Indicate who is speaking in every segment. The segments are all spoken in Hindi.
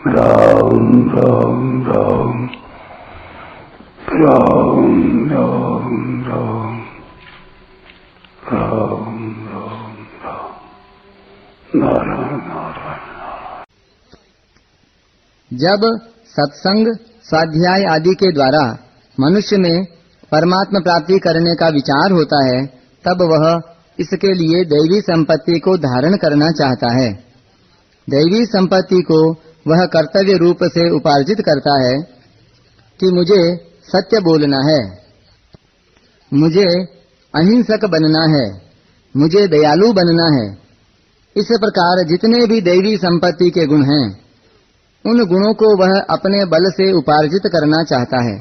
Speaker 1: राम राम राम राम राम राम राम राम राम नारायण नारायण।
Speaker 2: जब सत्संग स्वाध्याय आदि के द्वारा मनुष्य में परमात्मा प्राप्ति करने का विचार होता है, तब वह इसके लिए दैवी संपत्ति को धारण करना चाहता है। दैवी संपत्ति को वह कर्तव्य रूप से उपार्जित करता है कि मुझे सत्य बोलना है, मुझे अहिंसक बनना है, मुझे दयालु बनना है। इस प्रकार जितने भी दैवी संपत्ति के गुण हैं, उन गुणों को वह अपने बल से उपार्जित करना चाहता है।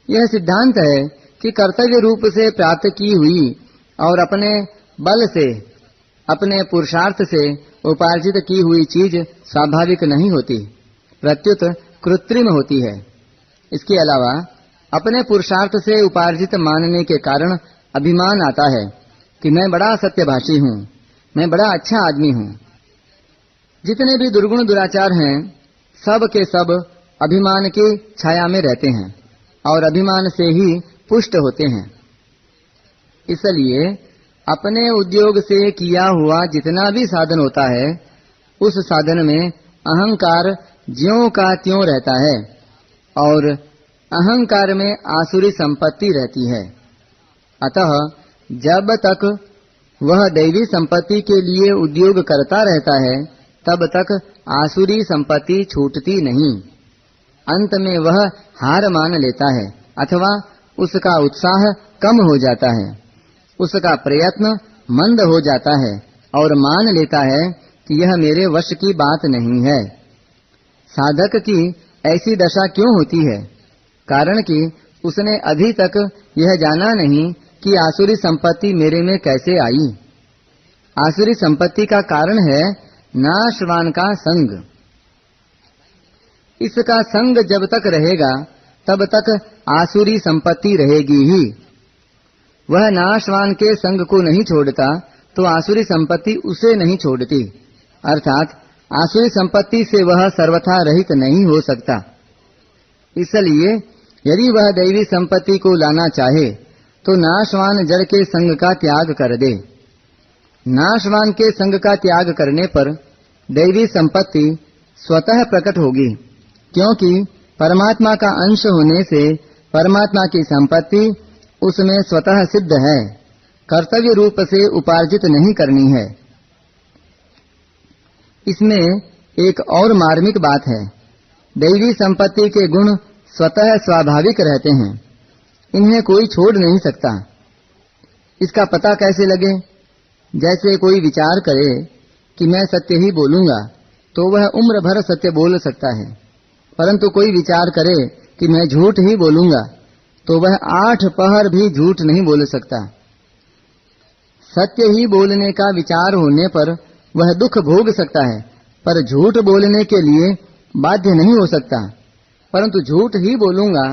Speaker 2: यह सिद्धांत है कि कर्तव्य रूप से प्राप्त की हुई और अपने बल से, अपने पुरुषार्थ से उपार्जित की हुई चीज स्वाभाविक नहीं होती, प्रत्युत कृत्रिम होती है। इसके अलावा अपने पुरुषार्थ से उपार्जित मानने के कारण अभिमान आता है कि मैं बड़ा सत्यभाषी हूँ, मैं बड़ा अच्छा आदमी हूँ। जितने भी दुर्गुण दुराचार हैं, सब के सब अभिमान की छाया में रहते हैं और अभिमान से ही पुष्ट होते हैं। इसलिए अपने उद्योग से किया हुआ जितना भी साधन होता है, उस साधन में अहंकार ज्यों का त्यों रहता है और अहंकार में आसुरी संपत्ति रहती है। अतः जब तक वह दैवी संपत्ति के लिए उद्योग करता रहता है, तब तक आसुरी संपत्ति छूटती नहीं। अंत में वह हार मान लेता है अथवा उसका उत्साह कम हो जाता है, उसका प्रयत्न मंद हो जाता है और मान लेता है कि यह मेरे वश की बात नहीं है। साधक की ऐसी दशा क्यों होती है? कारण कि उसने अभी तक यह जाना नहीं कि आसुरी संपत्ति मेरे में कैसे आई। आसुरी संपत्ति का कारण है नाशवान का संग। इसका संग जब तक रहेगा, तब तक आसुरी संपत्ति रहेगी ही। वह नाशवान के संग को नहीं छोड़ता तो आसुरी संपत्ति उसे नहीं छोड़ती, अर्थात आसुरी संपत्ति से वह सर्वथा रहित नहीं हो सकता। इसलिए यदि वह दैवी संपत्ति को लाना चाहे तो नाशवान जड़ के संग का त्याग कर दे। नाशवान के संग का त्याग करने पर दैवी संपत्ति स्वतः प्रकट होगी, क्योंकि परमात्मा का अंश होने से परमात्मा की संपत्ति उसमें स्वतः सिद्ध है, कर्तव्य रूप से उपार्जित नहीं करनी है। इसमें एक और मार्मिक बात है। दैवी संपत्ति के गुण स्वतः स्वाभाविक रहते हैं, इन्हें कोई छोड़ नहीं सकता। इसका पता कैसे लगे? जैसे कोई विचार करे कि मैं सत्य ही बोलूंगा, तो वह उम्र भर सत्य बोल सकता है, परंतु कोई विचार करे कि मैं झूठ ही बोलूंगा, तो वह 8 पहर भी झूठ नहीं बोल सकता। सत्य ही बोलने का विचार होने पर वह दुख भोग सकता है, पर झूठ बोलने के लिए बाध्य नहीं हो सकता। परंतु झूठ ही बोलूंगा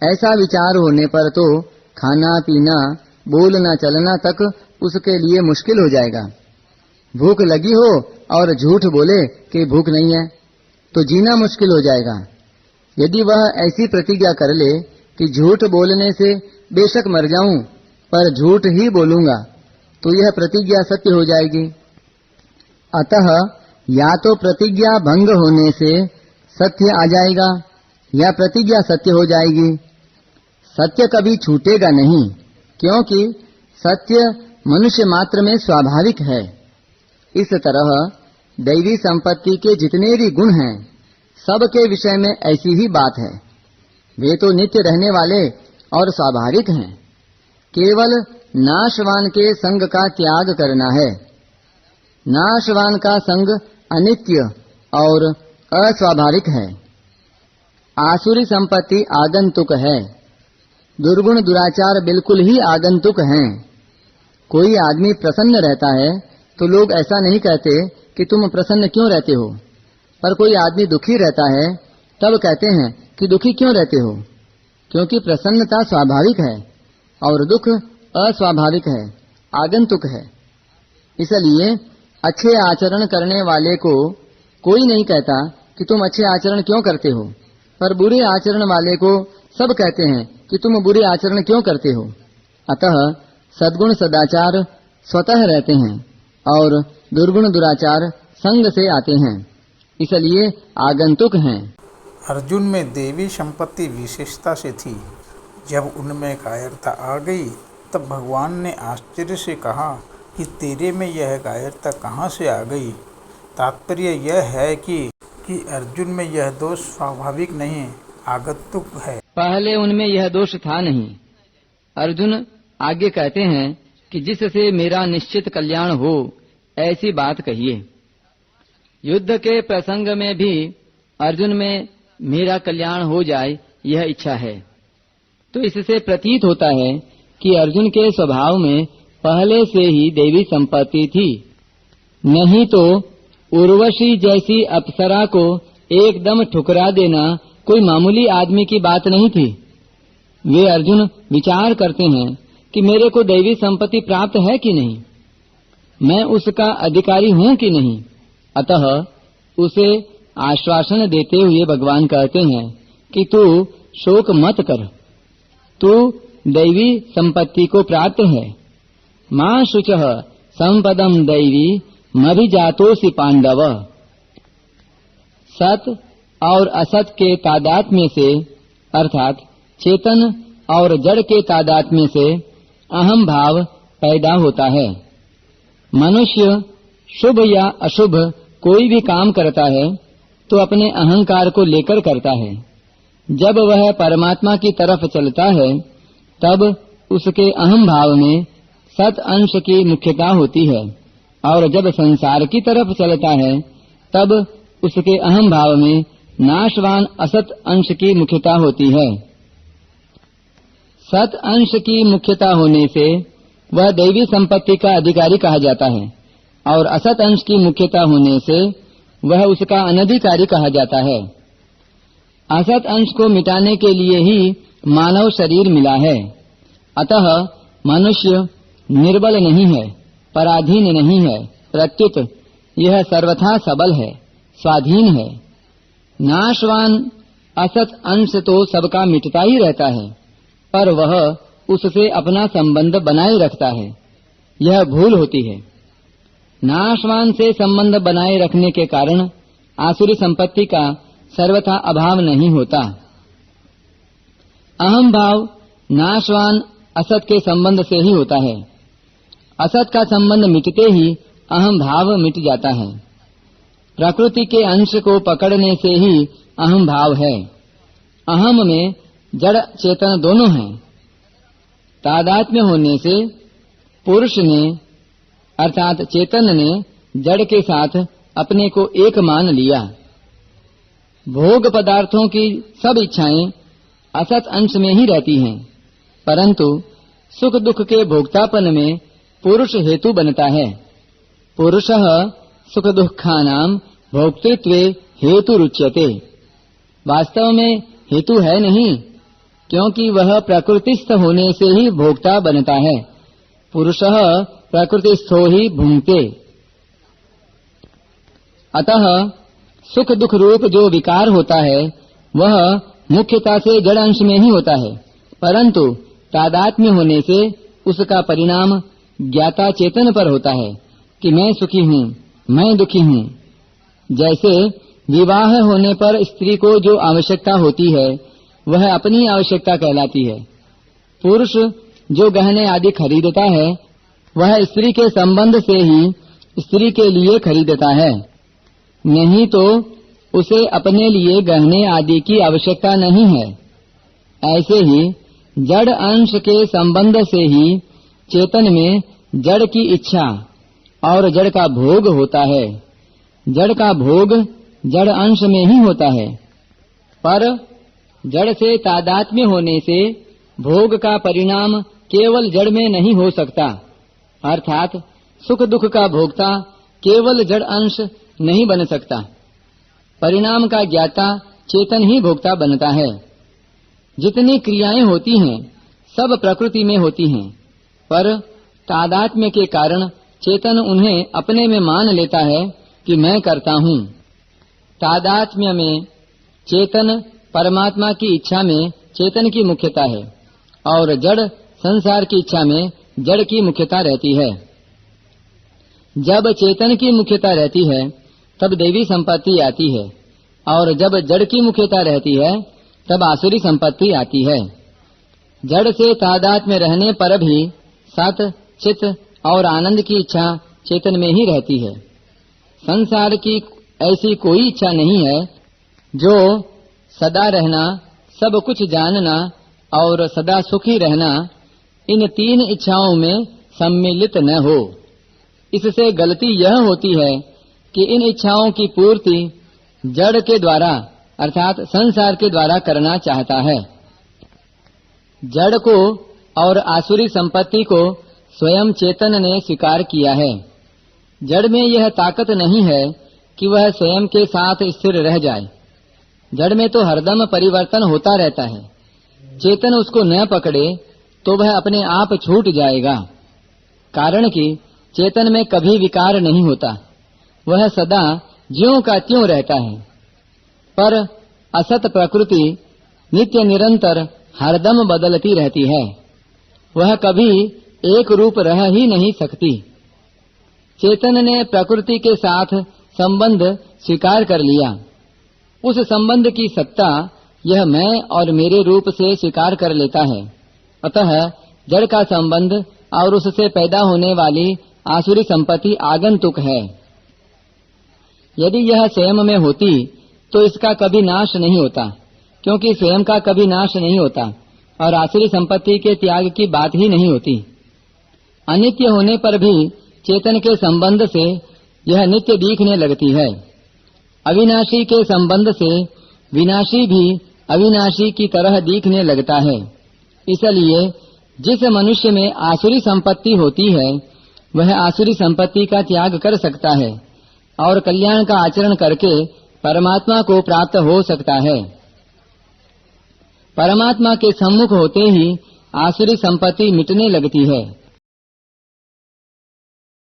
Speaker 2: ऐसा विचार होने पर तो खाना पीना, बोलना चलना तक उसके लिए मुश्किल हो जाएगा। भूख लगी हो और झूठ बोले कि भूख नहीं है, तो जीना मुश्किल हो जाएगा। यदि वह ऐसी प्रतिज्ञा कर ले कि झूठ बोलने से बेशक मर जाऊं, पर झूठ ही बोलूंगा, तो यह प्रतिज्ञा सत्य हो जाएगी। अतः या तो प्रतिज्ञा भंग होने से सत्य आ जाएगा, या प्रतिज्ञा सत्य हो जाएगी। सत्य कभी छूटेगा नहीं, क्योंकि सत्य मनुष्य मात्र में स्वाभाविक है। इस तरह दैवी संपत्ति के जितने भी गुण हैं, सबके विषय में ऐसी ही बात है। वे तो नित्य रहने वाले और स्वाभाविक हैं। केवल नाशवान के संग का त्याग करना है। नाशवान का संग अनित्य और अस्वाभाविक है। आसुरी संपत्ति आगंतुक है। दुर्गुण दुराचार बिल्कुल ही आगंतुक हैं। कोई आदमी प्रसन्न रहता है तो लोग ऐसा नहीं कहते कि तुम प्रसन्न क्यों रहते हो, पर कोई आदमी दुखी रहता है तब कहते हैं कि दुखी क्यों रहते हो, क्योंकि प्रसन्नता स्वाभाविक है और दुख अस्वाभाविक है, आगंतुक है। इसलिए अच्छे आचरण करने वाले को कोई नहीं कहता कि तुम अच्छे आचरण क्यों करते हो, पर बुरे आचरण वाले को सब कहते हैं कि तुम बुरे आचरण क्यों करते हो। अतः सद्गुण सदाचार स्वतः रहते हैं और दुर्गुण दुराचार संग से आते हैं, इसलिए आगंतुक हैं।
Speaker 3: अर्जुन में देवी संपत्ति विशेषता से थी। जब उनमें कायरता आ गई तब भगवान ने आश्चर्य से कहा कि तेरे में यह कायरता कहाँ से आ गई। तात्पर्य यह है कि अर्जुन में यह दोष स्वाभाविक नहीं, आगंतुक है।
Speaker 2: पहले उनमें यह दोष था नहीं। अर्जुन आगे कहते हैं कि जिससे मेरा निश्चित कल्याण हो ऐसी बात कहिए। युद्ध के प्रसंग में भी अर्जुन में मेरा कल्याण हो जाए यह इच्छा है, तो इससे प्रतीत होता है कि अर्जुन के स्वभाव में पहले से ही देवी संपत्ति थी। नहीं तो उर्वशी जैसी अप्सरा को एकदम ठुकरा देना कोई मामूली आदमी की बात नहीं थी। वे अर्जुन विचार करते हैं कि मेरे को दैवी संपत्ति प्राप्त है कि नहीं, मैं उसका अधिकारी हूँ कि नहीं। अतः उसे आश्वासन देते हुए भगवान कहते हैं कि तू शोक मत कर, तू दैवी संपत्ति को प्राप्त है। मां शुचः संपदम दैवी मभिजातोसि पांडव। सत और असत के तादात्म्य से अर्थात चेतन और जड़ के तादात्म्य से अहम भाव पैदा होता है। मनुष्य शुभ या अशुभ कोई भी काम करता है तो अपने अहंकार को लेकर करता है। जब वह परमात्मा की तरफ चलता है तब उसके अहम भाव में सत अंश की मुख्यता होती है, और जब संसार की तरफ चलता है तब उसके अहम भाव में नाशवान असत अंश की मुख्यता होती है। सत अंश की मुख्यता होने से वह दैवी संपत्ति का अधिकारी कहा जाता है, और असत अंश की मुख्यता होने से वह उसका अनधिकारी कहा जाता है। असत अंश को मिटाने के लिए ही मानव शरीर मिला है। अतः मनुष्य निर्बल नहीं है, पराधीन नहीं है, प्रत्युत यह सर्वथा सबल है, स्वाधीन है। नाशवान असत अंश तो सबका मिटता ही रहता है, पर वह उससे अपना संबंध बनाए रखता है, यह भूल होती है। नाशवान से संबंध बनाए रखने के कारण आसुरी संपत्ति का सर्वथा अभाव नहीं होता। अहम भाव नाशवान असत के संबंध से ही होता है। असत का संबंध मिटते ही अहम भाव मिट जाता है। प्रकृति के अंश को पकड़ने से ही अहम भाव है। अहम में जड़ चेतन दोनों हैं। तादात्म्य होने से पुरुष ने अर्थात चेतन ने जड़ के साथ अपने को एक मान लिया। भोग पदार्थों की सब इच्छाएं असत अंश में ही रहती हैं, परंतु सुख दुख के भोक्तापन में पुरुष हेतु बनता है। पुरुषः सुख दुखानां भोक्तृत्वे हेतु रुच्यते। वास्तव में हेतु है नहीं, क्योंकि वह प्रकृतिस्थ होने से ही भोक्ता बनता है। पुरुषः प्रकृतिस्थो ही भुंक्ते। अतः सुख दुख रूप जो विकार होता है वह मुख्यता से जड़ अंश में ही होता है, परंतु तादात्म्य होने से उसका परिणाम ज्ञाता चेतन पर होता है कि मैं सुखी हूँ, मैं दुखी हूँ। जैसे विवाह होने पर स्त्री को जो आवश्यकता होती है वह अपनी आवश्यकता कहलाती है। पुरुष जो गहने आदि खरीदता है वह स्त्री के संबंध से ही स्त्री के लिए खरीदता है, नहीं तो उसे अपने लिए गहने आदि की आवश्यकता नहीं है। ऐसे ही जड़ अंश के संबंध से ही चेतन में जड़ की इच्छा और जड़ का भोग होता है। जड़ का भोग जड़ अंश में ही होता है, पर जड़ से तादात्म्य होने से भोग का परिणाम केवल जड़ में नहीं हो सकता। अर्थात सुख दुख का भोक्ता केवल जड़ अंश नहीं बन सकता। परिणाम का ज्ञाता चेतन ही भोक्ता बनता है। जितनी क्रियाएं होती हैं सब प्रकृति में होती हैं, पर तादात्म्य के कारण चेतन उन्हें अपने में मान लेता है कि मैं करता हूँ। तादात्म्य में चेतन परमात्मा की इच्छा में चेतन की मुख्यता है और जड़ संसार की इच्छा में जड़ की मुख्यता रहती है। जब चेतन की मुख्यता रहती है तब दैवी संपत्ति आती है और जब जड़ की मुख्यता रहती है तब आसुरी संपत्ति आती है। जड़ से तादात्म्य रहने पर भी सत चित और आनंद की इच्छा चेतन में ही रहती है। संसार की ऐसी कोई इच्छा नहीं है जो सदा रहना, सब कुछ जानना और सदा सुखी रहना, इन तीन इच्छाओं में सम्मिलित न हो। इससे गलती यह होती है कि इन इच्छाओं की पूर्ति जड़ के द्वारा अर्थात संसार के द्वारा करना चाहता है। जड़ को और आसुरी संपत्ति को स्वयं चेतन ने स्वीकार किया है। जड़ में यह ताकत नहीं है कि वह स्वयं के साथ स्थिर रह जाए। जड़ में तो हरदम परिवर्तन होता रहता है। चेतन उसको न पकड़े तो वह अपने आप छूट जाएगा, कारण कि चेतन में कभी विकार नहीं होता, वह सदा ज्यों का त्यों रहता है। पर असत प्रकृति नित्य निरंतर हरदम बदलती रहती है, वह कभी एक रूप रह ही नहीं सकती। चेतन ने प्रकृति के साथ संबंध स्वीकार कर लिया। उस संबंध की सत्ता यह मैं और मेरे रूप से स्वीकार कर लेता है। अतः जड़ का संबंध और उससे पैदा होने वाली आसुरी संपत्ति आगंतुक है। यदि यह स्वयं में होती तो इसका कभी नाश नहीं होता, क्योंकि स्वयं का कभी नाश नहीं होता और आसुरी संपत्ति के त्याग की बात ही नहीं होती। अनित्य होने पर भी चेतन के संबंध से यह नित्य दिखने लगती है। अविनाशी के संबंध से विनाशी भी अविनाशी की तरह दिखने लगता है। इसलिए जिस मनुष्य में आसुरी संपत्ति होती है वह आसुरी संपत्ति का त्याग कर सकता है और कल्याण का आचरण करके परमात्मा को प्राप्त हो सकता है। परमात्मा के सम्मुख होते ही आसुरी संपत्ति मिटने लगती है।